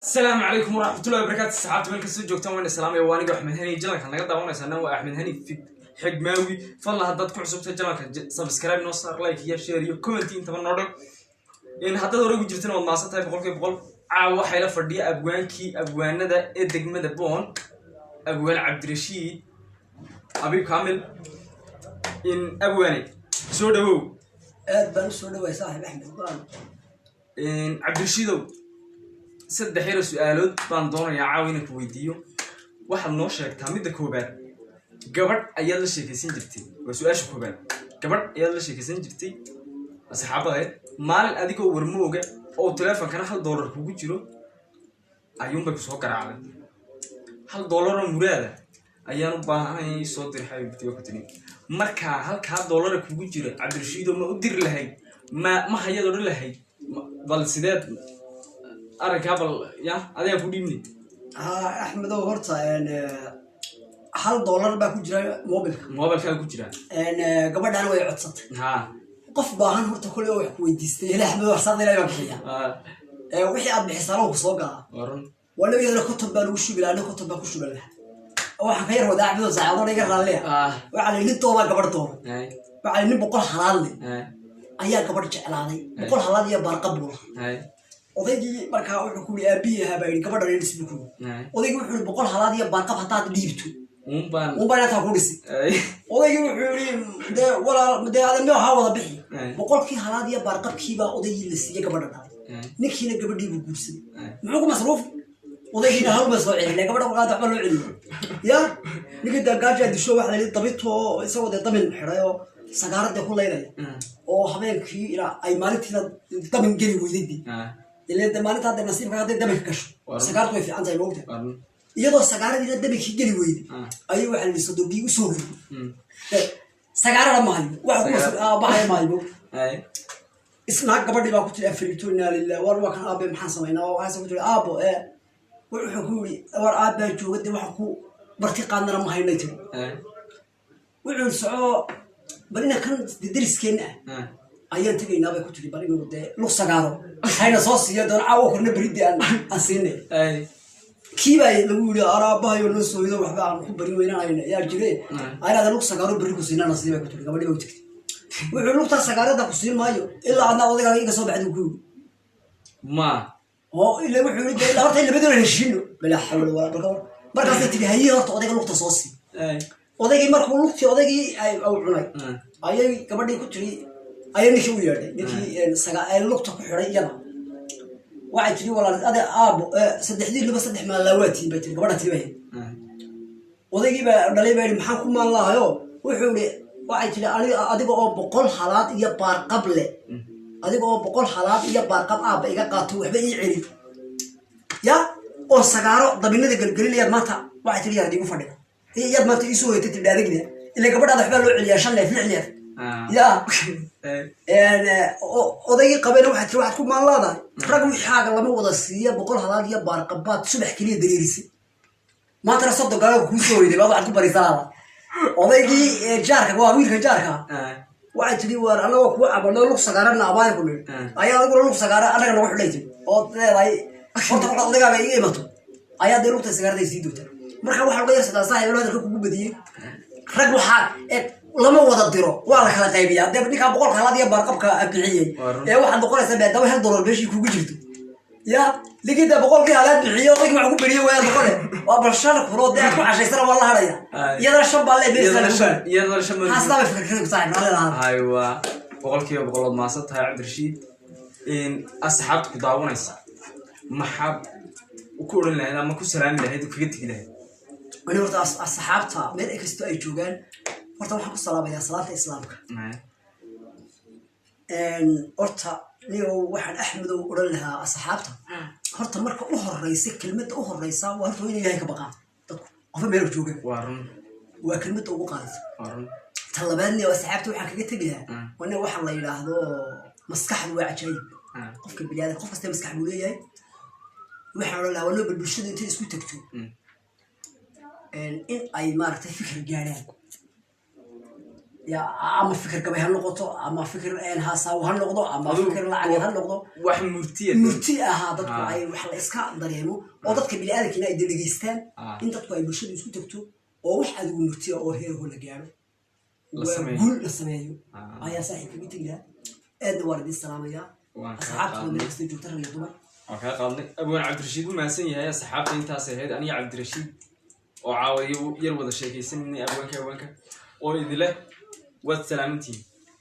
السلام عليكم ورحمة الله وبركاته. صحابتي ملك السجوك تمام السلام يا واني أحمد هني جلك أنا قد أقول أنا أحمد هني في حجماوي فالله هذا تكون عصبت جلك سبسكرايب نوصل لايك يا شير يا كومنتين تبع نورك إن حتى لو رجعت جرتنا والناس تاي بقول عاو حيلا فردي أبوان ده إدق مدة بون أبوان عبد الرشيد أبي كامل إن أبواني سودو بن سودو يا صاحب أحمد إن عبد الرشيد saddex xiro su'aalood baan doonayaa caawin ku weydiiyo waxa noo sheegtaa midda koobaad gabadh ayaa la sheekaysan jirtay waa su'aasha koobaad gabadh ayaa la sheekaysan jirtay asxaabadeed maalin adigoo warmooga oo taleefankana $1 kugu jiro ayuunbay ku soo garaacday $1 oo muraada ayaan u baahanahay soo dir xaybtiyo ku tiri marka halka $1 kugu jiro Cabdirashiid ma u dir lahayd ma hayad oo lahayd bal sideed أركابل يا هذا فوديني. أحمد هورتا $1 باكوجرا موبايل كان كوجرا. قبل أنا ويعطت. ها. قف باهن هورتا كل يوم يحكي ديستي لا أحمد وحصاد لا يبكيها. وحي أبي حصاره وصوقها. ولا يقدر كتب بالوش بلا أنا كتب باكوش بلا. أو حكير وده أحمد وزعلان ولا يقدر عليه. وعلى اللي توما قبل توما. وعلى اللي بقول حلال. أيها قبل جعلاني. بقول حلال يا بارقبول. odaygii markaa wuxuu ku yaabiyaha baa gabadha reer isbuku odaygii wuxuu boqol halaad iyo baaqab hataa dhiibto baan ta ku dhisi odaygii wuxuu yiri walaal adan waxa wada bixi boqolkii halaad iyo baaqabkii baa odaygii la siiyay gabadha dhalay ninkiina gabadhii buu guursaday muxuu ku masruuf odaygii hal ma soo celin gabadha qaad waxba loo celiyo ya ninka gaaja disho waxa la dabito isagoo dabin xirayo sagaarada ku leeyahay oo habeenkii ila ay maalintii dabin geli weydii اللي أنت مالك هذا النصيب هذا دمك كشف سكارته في عنزة الوقت يضع سكارة دي دمك يجري ويد أيوة على الصدوقي وسوق سكارة ماي واحد باهي ماي اسمها قبل دي باكو تلعب في التونة لله وروا كان أبي محسن هنا وهذا كنت أبو وحكولي ور أبي جو قدي وحكو برتقان نرى ماي نيتو وعند سعو بدينا كان درس كنا ayaan tagaynaa bay ku tiri bari inuu lug sagaaro hayna soo siiyo doon caawo korna baridi aan siinay kiiba lagu yiri araabahayo loo soo yido waxba aan ku bari weynayna yaa jiree ayna lug sagaaro bari ku siinana nasiib ku tiri gabadhi way tagtay wuxuu lugta sagaarada ku siin maayo ilaa adna odayga iga soo baxday ku ma oo ilaa wuxuu yiri ilaa horta labadoo heshiino bala xawla wala barka markaas tiri hayi horta odayga lugta soo sii odaygii markuu lugti odaygii ay cunay ayay gabadhi ku tiri أيه نشوي يردي نكى سجى اللقطة كحرية واحد تري ولا هذا أبو صدق دي اللي بس صدق ما لواتي بيت قبرنا تريه وده يجيب دليل بير محكوم ما الله يو وحولي واحد تري أدي بقول حالات يبار قبله أدي بقول حالات يبار قبل أبى إذا قاتو يبي يعرف يا أو سجارة ضمينه ده قليل يا ماتا واحد تري يردي مفرد يا ماتا يسوي تتبع رجله اللي قبرنا ده حبله عليا عشان لا يفلح عليه يا odaygii qabeen waxa ku maalaada rag wixii xaaga lama wada siiyo boqol halaad iyo baar qabaad subax kaliya dareerisi maanta soo gaalo ku soo yidhi baa ku barisaada odaygii jaarka waa wiilka jaarka waxa tiri war anaga ku abalo lug sagaarana abay ku dhig ayaa ugu lug sagaara anaga lagu xidhay oo leeyahay horta odayga iga imato ayaa de lugta sagaarada sii doonta marka waxa laga yarsadaa saaxiib loo hadalka kugu badiyay rag waxa lama wada diro waa la kala qaybiyaa dad ninka boqol halaad iyo barqabka abiciyay waxa boqolaysa baad $1 beeshii kugu jirto ya ligida boqolkii halaad biciyo qeyb wax ku bariyo waa boqol waa barshada kurood ee ku cashaysana waa la haraya iyada shan baa la beesay iyada shan ma hasta fikirka saaxiib ma leedahay aywa boqolkiiba boqol ma santahay Cabdirashiid in asxaabtu ku daawanaysa maxab ku oran lahayd ama ku salaami lahayd kaga tagi lahayd wali horta asxaabta meel ay kasto ay joogan horta waxaan ku salaamayaa salaanta islaamka horta niyo waxaan Axmed oo oran lahaa asxaabta horta marka u horeysa kelmadda u horeysa waa horta inay Ilaahay ka baqaan dadku qof meel jooga waa kelmadda ugu qaadaysa talabaadni asxaabta waxaan kaga tagiyaa wana waxa la yiraahdo maskaxdu waa cajaayib qofka bilaadan qof kasta maskax buu leeyahay waxaan oran lahaa walo bulshada inta isku tagto in ay maaragtay fikir gaaraan يا أما فكر كبه هالنقطة أما فكر إن هاساو هالنقطة أما فكر لعجل هالنقطة واحد مرتي هذا تقول وحلا إسكا دريمو وضدك بالآلة كنا يدري جيستان أنت تقول برشلونة يسوي تكتو أو واحد مرتي أو هير هو اللي جاره وقول لسمايو يا صاحبي كبيت جدا أد ورد السلام يا أصحابك من الأستاذ ترى يطلع وكان قالني أبو عبد الرشيد ما سني هي صحابتي أنت سهيد أنا عبد الرشيد وعاوي يروض الشيء يسمني أبوك وإذ له والسلامتي